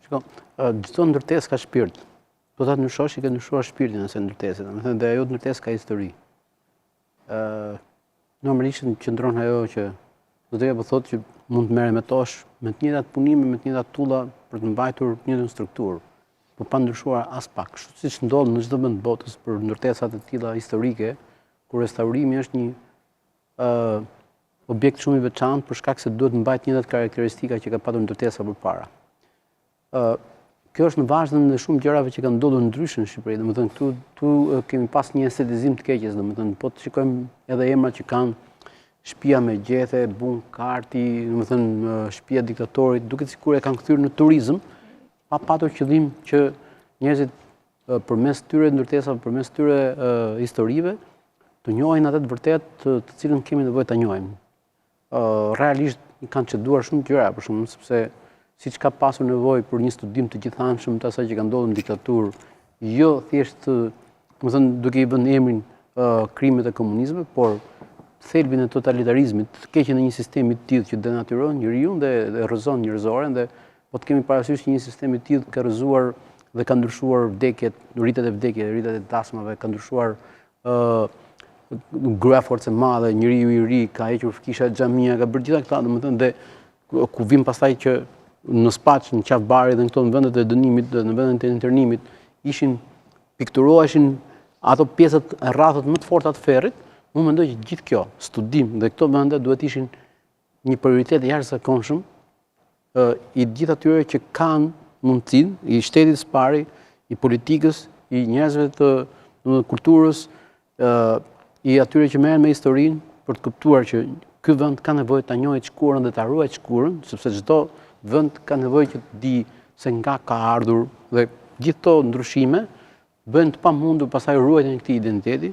Shiko, çdo ndërtesë ka shpirt. Do ta ndryshosh i ke ndryshuar shpirtin e ndërtesës. Domethënë dhe ajo ndërtesë ka histori. Normalisht qëndron ajo që zotëria po thotë që mund të merrem me tosh, me të njëjtat punime, me të njëjtat tulla për të mbajtur një strukturë, por pa ndryshuar as pak. Kështu siç ndodh në çdo vend të botës për ndërtesa të tilla historike, ku restaurimi është një objekt shumë i veçantë për shkak se duhet mbajt njëjtat karakteristika që ka patur ndërtesa përpara. Kjo është në vazhdim në shumë gjërave që kanë ndodhur ndryshe në Shqipëri. Domethënë këtu kemi pas një estetizim të keqes, domethënë po të shikojmë edhe emrat që kanë shtëpia me gjethe, bun karti, domethënë shtëpia diktatorit, duket sikur e kanë kthyer në turizëm, pa patur qëllim që njerëzit përmes këtyre ndërtesave, përmes këtyre historive, të njohin atë të vërtet të cilën kemi nevojë ta njohim. Realisht kanë çeduar shumë gjëra, për shembull, sepse siç ka pasur nevojë për një studim të gjithanshëm të asaj që ka ndodhur në diktaturë, jo thjesht, domethënë duke i vënë emrin krimet e komunizmit, por thelbin e totalitarizmit, të keqen e një sistemi të tillë që denatyron njeriu dhe rrëzon njerëzoren dhe po të kemi parasysh që një sistem i tillë ka rrëzuar dhe ka ndryshuar vdekjet, rritet e vdekjeve, rritet e dasmave, ka ndryshuar gruaja forcë e madhe, njeriu i ri, ka hequr kisha e xhamia, ka bërë gjitha këta, domethënë dhe ku vim pastaj që në Spaç, në Qafbari dhe në këto në vendet e dënimit, në vendet e internimit, pikturoheshin ato pjesët e rrathët më të forta të ferrit, unë mendoj që gjithë kjo studim dhe këto vende duhet ishin një prioritet jashtëzakonshëm i gjithë atyre që kanë mundësinë, i shtetit së pari, i politikës, i njerëzve të kulturës, i atyre që merren me historinë për të kuptuar që ky vend ka nevojë ta njohë shkurën dhe ta ruajë shkurën, sepse çdo vend ka nevojë që të di se nga ka ardhur dhe gjithë këto ndryshime bëjnë të pamundur pastaj ruajtjen e këtij identiteti,